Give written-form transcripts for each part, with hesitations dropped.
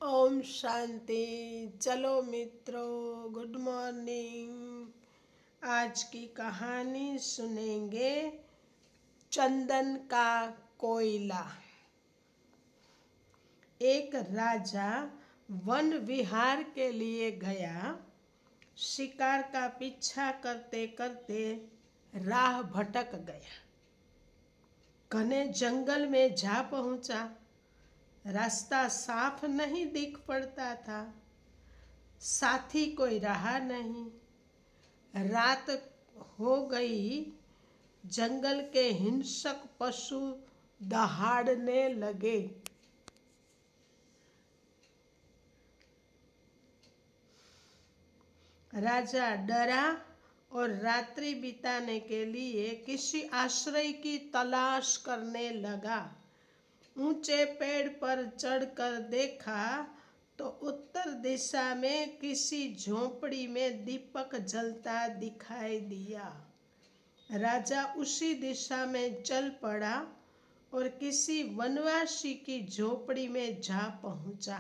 ओम शांति। चलो मित्रों, good morning. आज की कहानी सुनेंगे, चंदन का कोयला। एक राजा वन विहार के लिए गया। शिकार का पीछा करते करते राह भटक गया। घने जंगल में जा पहुंचा। रास्ता साफ नहीं दिख पड़ता था। साथी कोई रहा नहीं। रात हो गई। जंगल के हिंसक पशु दहाड़ने लगे। राजा डरा और रात्रि बिताने के लिए किसी आश्रय की तलाश करने लगा। ऊंचे पेड़ पर चढ़कर देखा तो उत्तर दिशा में किसी झोंपड़ी में दीपक जलता दिखाई दिया। राजा उसी दिशा में चल पड़ा और किसी वनवासी की झोपड़ी में जा पहुंचा।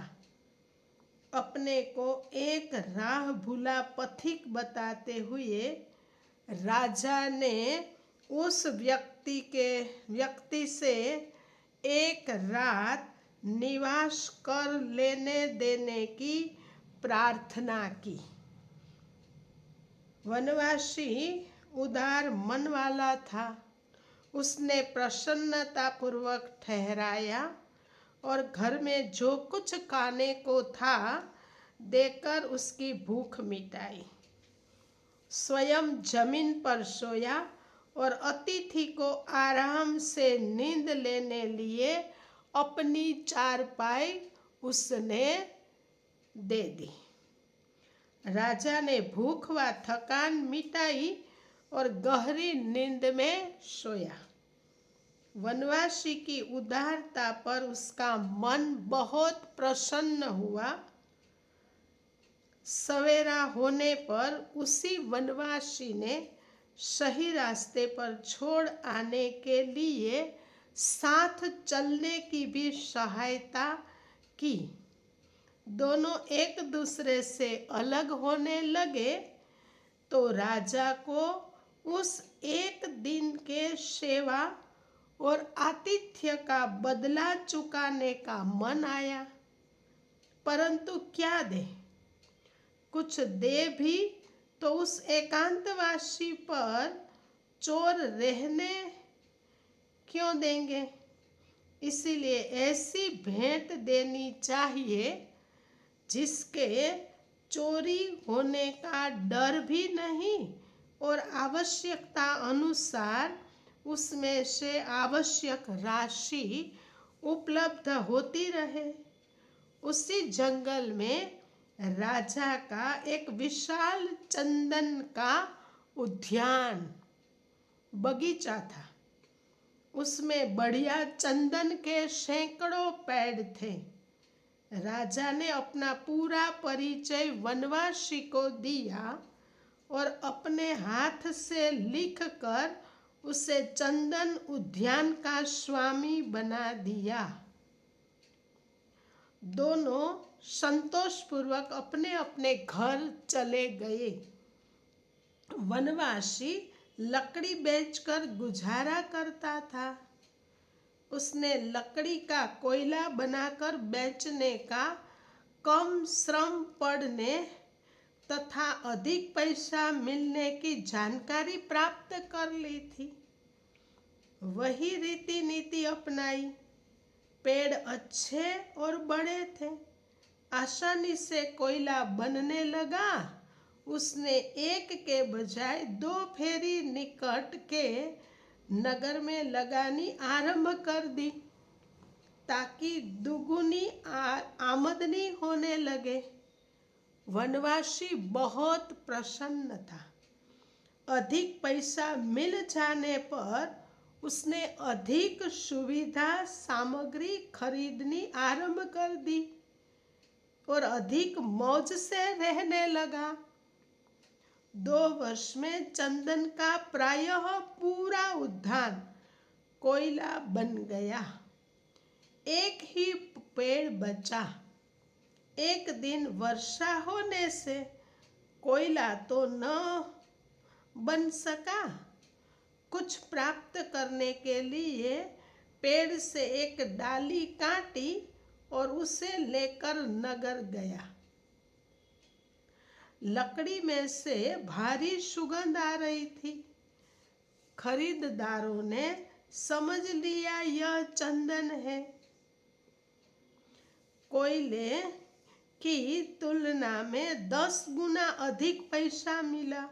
अपने को एक राह भूला पथिक बताते हुए राजा ने उस व्यक्ति से एक रात निवास कर लेने देने की प्रार्थना की। वनवासी उदार मन वाला था। उसने प्रसन्नतापूर्वक ठहराया और घर में जो कुछ खाने को था देकर उसकी भूख मिटाई। स्वयं जमीन पर सोया और अतिथि को आराम से नींद लेने लिए अपनी चारपाई उसने दे दी। राजा ने भूख व थकान मिटाई और गहरी नींद में सोया। वनवासी की उदारता पर उसका मन बहुत प्रसन्न हुआ। सवेरा होने पर उसी वनवासी ने सही रास्ते पर छोड़ आने के लिए साथ चलने की भी सहायता की। दोनों एक दूसरे से अलग होने लगे तो राजा को उस एक दिन के सेवा और आतिथ्य का बदला चुकाने का मन आया। परंतु क्या दे? कुछ दे भी तो उस एकांतवासी पर चोर रहने क्यों देंगे? इसीलिए ऐसी भेंट देनी चाहिए जिसके चोरी होने का डर भी नहीं और आवश्यकता अनुसार उसमें से आवश्यक राशि उपलब्ध होती रहे। उसी जंगल में राजा का एक विशाल चंदन का उद्यान बगीचा था। उसमें बढ़िया चंदन के सैकड़ों पेड़ थे। राजा ने अपना पूरा परिचय वनवासी को दिया और अपने हाथ से लिखकर उसे चंदन उद्यान का स्वामी बना दिया। दोनों संतोषपूर्वक अपने अपने घर चले गए। वनवासी लकड़ी बेचकर गुजारा करता था। उसने लकड़ी का कोयला बनाकर बेचने का कम श्रम पड़ने तथा अधिक पैसा मिलने की जानकारी प्राप्त कर ली थी। वही रीति नीति अपनाई। पेड़ अच्छे और बड़े थे। आसानी से कोयला बनने लगा। उसने एक के बजाय 2 फेरी निकट के नगर में लगानी आरंभ कर दी ताकि दुगुनी आमदनी होने लगे। वनवासी बहुत प्रसन्न था। अधिक पैसा मिल जाने पर उसने अधिक सुविधा सामग्री खरीदनी आरंभ कर दी और अधिक मौज से रहने लगा। 2 वर्ष में चंदन का प्रायः पूरा उद्यान कोयला बन गया। एक ही पेड़ बचा। एक दिन वर्षा होने से कोयला तो न बन सका। कुछ प्राप्त करने के लिए पेड़ से एक डाली काटी और उसे लेकर नगर गया। लकड़ी में से भारी सुगंध आ रही थी। खरीदारों ने समझ लिया यह चंदन है। कोयले की तुलना में 10 गुना अधिक पैसा मिला।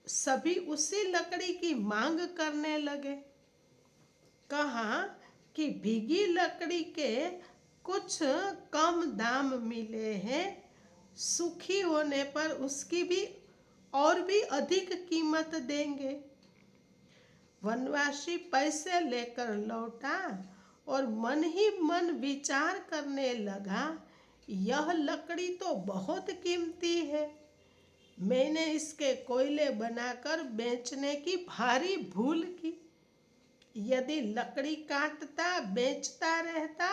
सभी उसी लकड़ी की मांग करने लगे। कहा कि भीगी लकड़ी के कुछ कम दाम मिले हैं, सूखी होने पर उसकी भी और भी अधिक कीमत देंगे। वनवासी पैसे लेकर लौटा और मन ही मन विचार करने लगा, यह लकड़ी तो बहुत कीमती है। मैंने इसके कोयले बनाकर बेचने की भारी भूल की। यदि लकड़ी काटता बेचता रहता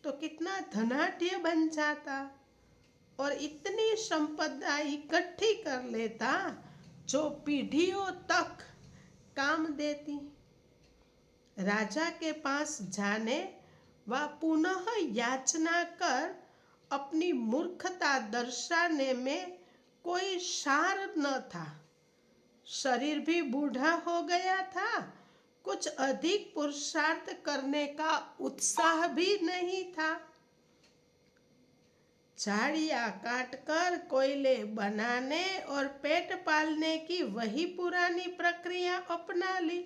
तो कितना धनाढ्य बन जाता और इतनी संपदा इकट्ठी कर लेता जो पीढ़ियों तक काम देती। राजा के पास जाने व पुनः याचना कर अपनी मूर्खता दर्शाने में कोई सार न था। शरीर भी बूढ़ा हो गया था, कुछ अधिक पुरुषार्थ करने का उत्साह भी नहीं था। झाड़ियाँ काटकर कोयले बनाने और पेट पालने की वही पुरानी प्रक्रिया अपना ली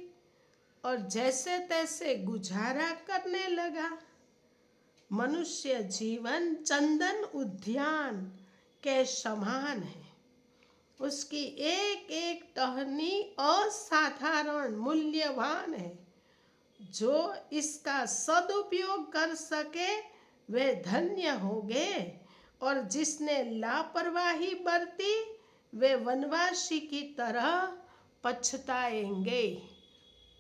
और जैसे तैसे गुजारा करने लगा। मनुष्य जीवन चंदन उद्यान के समान है। उसकी एक एक टहनी असाधारण मूल्यवान है। जो इसका सदुपयोग कर सके वे धन्य होंगे और जिसने लापरवाही बरती वे वनवासी की तरह पछताएंगे।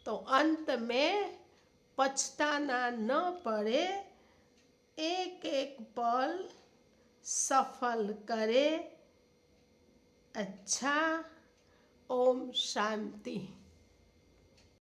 तो अंत में पछताना न पड़े, एक एक पल सफल करे। अच्छा, ओम शांति।